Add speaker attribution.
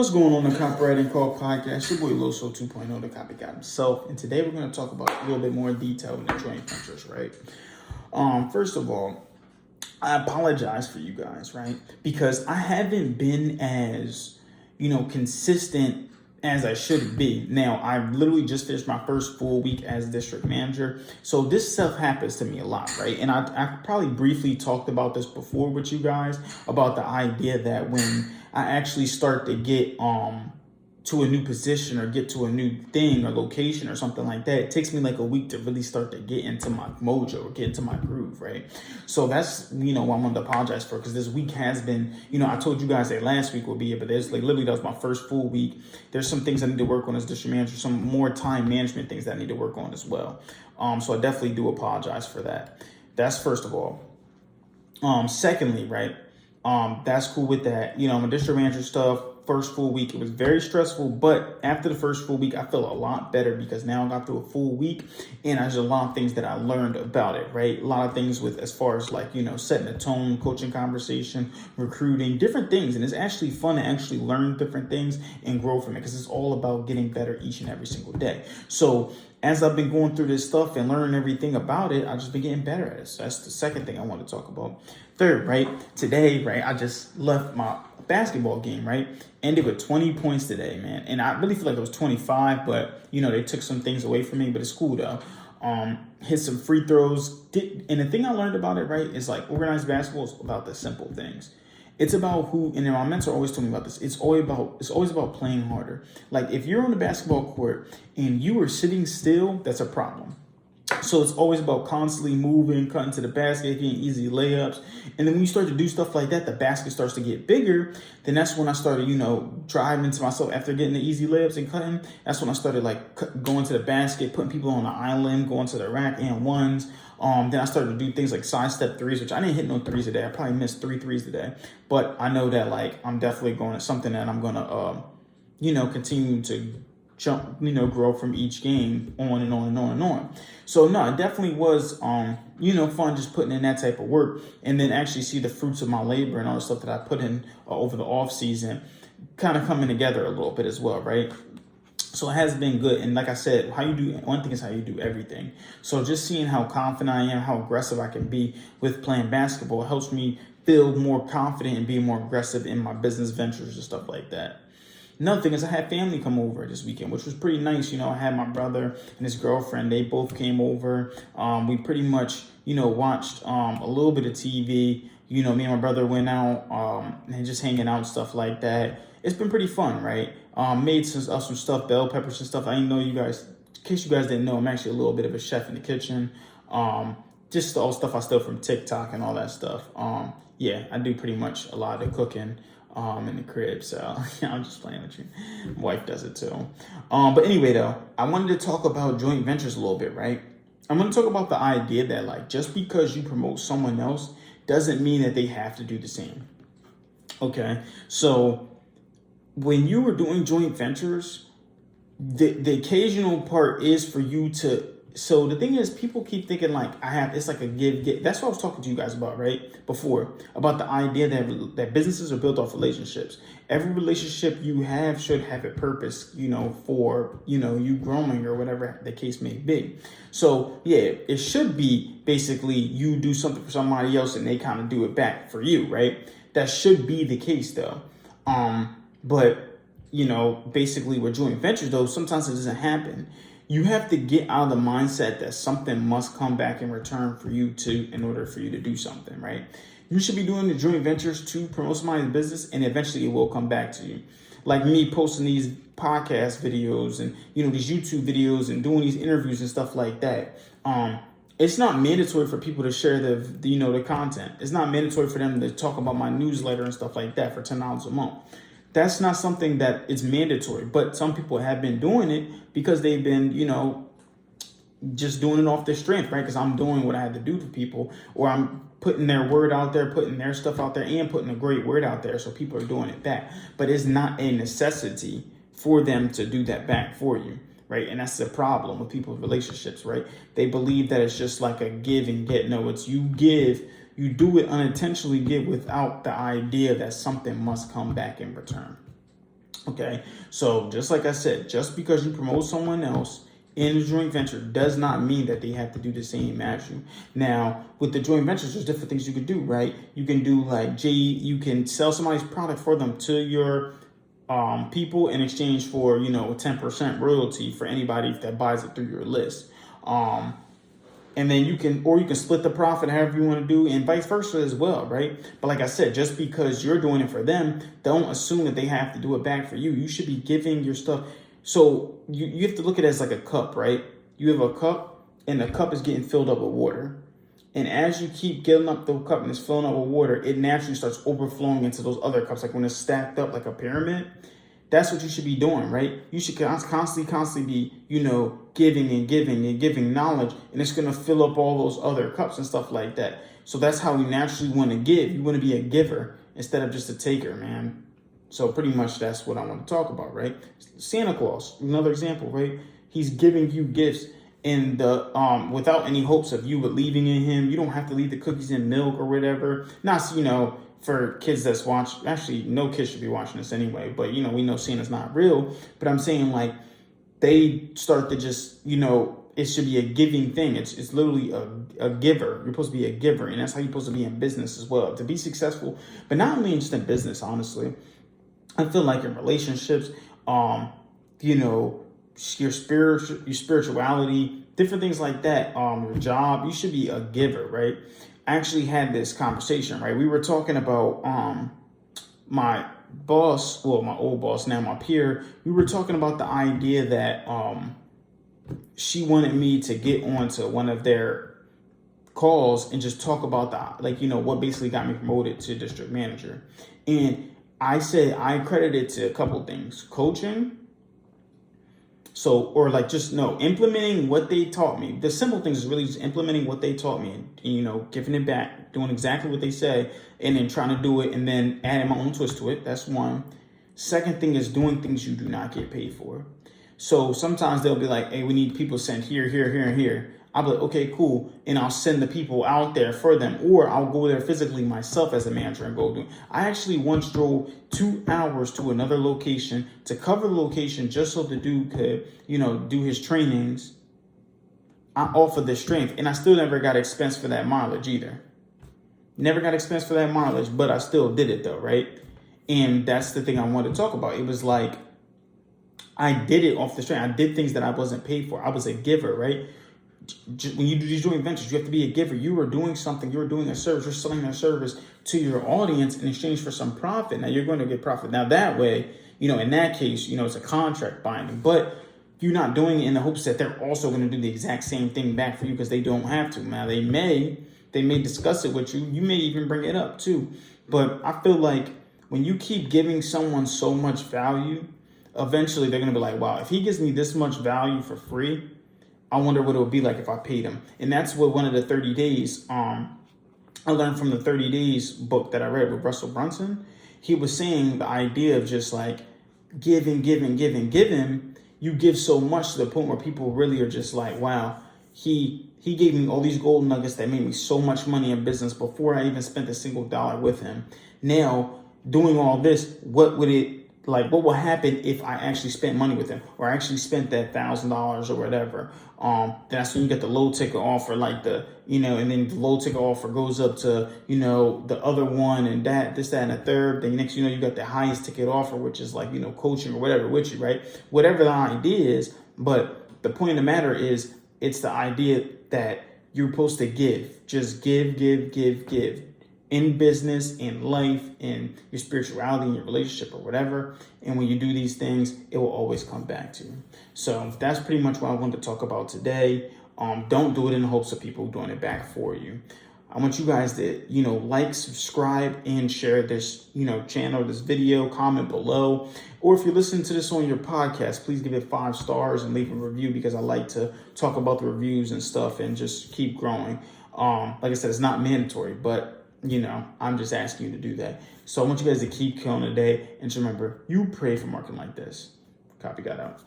Speaker 1: What's going on, the Copywriting Call Podcast? Your boy Loso 2.0, the copycat himself, and today we're going to talk about a little bit more detail in the joint ventures, right? First of all, I apologize for you guys, right? Because I haven't been as, consistent as I should be. Now, I literally just finished my first full week as district manager. So this stuff happens to me a lot, right? And I probably briefly talked about this before with you guys about the idea that when I actually start to get to a new position or get to a new thing or location or something like that, it takes me like a week to really start to get into my mojo or get into my groove, right? So that's, what I'm going to apologize for, because this week has been, I told you guys that last week would be it, but there's like literally that was my first full week. There's some things I need to work on as district manager, some more time management things that I need to work on as well. So I definitely do apologize for that. That's first of all. Secondly, right? That's cool with that. My district manager stuff, first full week, it was very stressful, but after the first full week, I feel a lot better because now I got through a full week and there's a lot of things that I learned about it, right? A lot of things with as far as like, setting a tone, coaching conversation, recruiting, different things. And it's actually fun to actually learn different things and grow from it because it's all about getting better each and every single day. So as I've been going through this stuff and learning everything about it, I've just been getting better at it. So that's the second thing I want to talk about. Third, right? Today, right? I just left my basketball game, right? Ended with 20 points today, man. And I really feel like it was 25, but they took some things away from me, but it's cool though. Hit some free throws. And the thing I learned about it, right, is like organized basketball is about the simple things. It's about who, and my mentor always told me about this. It's always about playing harder. Like if you're on the basketball court and you are sitting still, that's a problem. So it's always about constantly moving, cutting to the basket, getting easy layups. And then when you start to do stuff like that, the basket starts to get bigger. Then that's when I started, driving to myself after getting the easy layups and cutting. That's when I started going to the basket, putting people on the island, going to the rack and ones. Then I started to do things like sidestep threes, which I didn't hit no threes today. I probably missed 3 threes today. But I know that I'm definitely going to something that I'm going to, continue to jump, grow from each game on and on and on and on. So no, it definitely was, fun just putting in that type of work and then actually see the fruits of my labor and all the stuff that I put in over the off season kind of coming together a little bit as well, right? So it has been good. And like I said, one thing is how you do everything. So just seeing how confident I am, how aggressive I can be with playing basketball helps me feel more confident and be more aggressive in my business ventures and stuff like that. Another thing is I had family come over this weekend, which was pretty nice. I had my brother and his girlfriend. They both came over. We pretty much, watched a little bit of TV. Me and my brother went out and just hanging out and stuff like that. It's been pretty fun, right? Made some stuff, bell peppers and stuff. I didn't know you guys, in case you guys didn't know, I'm actually a little bit of a chef in the kitchen. Just all stuff I steal from TikTok and all that stuff. Yeah, I do pretty much a lot of the cooking in the crib. So I'm just playing with you. My wife does it too. But anyway, though, I wanted to talk about joint ventures a little bit, right? I'm going to talk about the idea that just because you promote someone else doesn't mean that they have to do the same. Okay. So when you were doing joint ventures, the occasional part is for you to. So the thing is, people keep thinking it's like a give. That's what I was talking to you guys about, right? Before, about the idea that businesses are built off relationships. Every relationship you have should have a purpose, for, you growing or whatever the case may be. So yeah, it should be basically you do something for somebody else and they kind of do it back for you, right? That should be the case though. But basically with joint ventures though, sometimes it doesn't happen. You have to get out of the mindset that something must come back in return for you in order for you to do something, right? You should be doing the joint ventures to promote somebody's business and eventually it will come back to you. Like me posting these podcast videos and, these YouTube videos and doing these interviews and stuff like that. It's not mandatory for people to share the content. It's not mandatory for them to talk about my newsletter and stuff like that for $10 a month. That's not something that is mandatory, but some people have been doing it because they've been, just doing it off their strength, right? Because I'm doing what I had to do for people, or I'm putting their word out there, putting their stuff out there, and putting a great word out there. So people are doing it back, but it's not a necessity for them to do that back for you, right? And that's the problem with people's relationships, right? They believe that it's just like a give and get. No, it's you give. You do it unintentionally, give without the idea that something must come back in return. Okay, so just like I said, just because you promote someone else in a joint venture does not mean that they have to do the same as you. Now, with the joint ventures, there's different things you can do, right? You can do like you can sell somebody's product for them to your people in exchange for, you know, 10% royalty for anybody that buys it through your list. And then you can split the profit however you want to do, and vice versa as well, right? But like I said, just because you're doing it for them, don't assume that they have to do it back for you. You should be giving your stuff. So you have to look at it as like a cup, right? You have a cup, and the cup is getting filled up with water. And as you keep getting up the cup and it's filling up with water, it naturally starts overflowing into those other cups. Like when it's stacked up like a pyramid, that's what you should be doing, right? You should constantly be, you know, giving and giving and giving knowledge, and it's going to fill up all those other cups and stuff like that. So that's how we naturally want to give. You want to be a giver instead of just a taker, man. So pretty much that's what I want to talk about, right? Santa Claus, another example, right? He's giving you gifts in the without any hopes of you believing in him. You don't have to leave the cookies and milk or whatever. Not, you know, for kids that's actually no kids should be watching this anyway, but you know, we know Santa's not real. But I'm saying, like, they start to just, you know, it should be a giving thing. It's literally a giver. You're supposed to be a giver, and that's how you're supposed to be in business as well, to be successful. But not only just in business, honestly, I feel like in relationships, you know, your spirituality, different things like that, your job, you should be a giver, right? I actually had this conversation, right? We were talking about my boss, well, my old boss, now my peer. We were talking about the idea that she wanted me to get onto one of their calls and just talk about the, like, you know, what basically got me promoted to district manager. And I said I credited to a couple things: coaching. So, or like just no, implementing what they taught me. The simple things is really just implementing what they taught me, and, you know, giving it back, doing exactly what they say, and then trying to do it and then adding my own twist to it. That's one. Second thing is doing things you do not get paid for. So sometimes they'll be like, hey, we need people sent here, here, here, and here. I'll be like, okay, cool. And I'll send the people out there for them, or I'll go there physically myself as a manager and go do. I actually once drove 2 hours to another location to cover the location just so the dude could, you know, do his trainings. I offered the strength, and I still never got expense for that mileage either. Never got expense for that mileage, but I still did it though, right? And that's the thing I wanted to talk about. It was like, I did it off the strength. I did things that I wasn't paid for. I was a giver, right? When you do these joint ventures, you have to be a giver. You are doing something. You are doing a service. You're selling that service to your audience in exchange for some profit. Now you're going to get profit. Now that way, you know, in that case, you know, it's a contract binding. But you're not doing it in the hopes that they're also going to do the exact same thing back for you, because they don't have to. Now they may discuss it with you. You may even bring it up too. But I feel like when you keep giving someone so much value, eventually they're going to be like, wow, if he gives me this much value for free, I wonder what it would be like if I paid him. And that's what one of the 30 days, I learned from the 30 Days book that I read with Russell Brunson. He was saying the idea of just like giving. You give so much to the point where people really are just like, wow, he gave me all these gold nuggets that made me so much money in business before I even spent a single dollar with him. Now, doing all this, what will happen if I actually spent money with him, or I actually spent that $1,000 or whatever? That's when you get the low ticket offer, like the, you know, and then the low ticket offer goes up to, you know, the other one, and that, this, that, and the third. Then next, you know, you got the highest ticket offer, which is like, you know, coaching or whatever with you, right? Whatever the idea is. But the point of the matter is, it's the idea that you're supposed to give. Just give. In business, in life, in your spirituality, in your relationship or whatever. And when you do these things, it will always come back to you. So that's pretty much what I wanted to talk about today. Don't do it in the hopes of people doing it back for you. I want you guys to, you know, like, subscribe, and share this, you know, channel, this video, comment below. Or if you're listening to this on your podcast, please give it 5 stars and leave a review, because I like to talk about the reviews and stuff and just keep growing. Like I said, it's not mandatory, but you know, I'm just asking you to do that. So I want you guys to keep killing the day. And to remember, you pray for marketing like this. Copy, got out.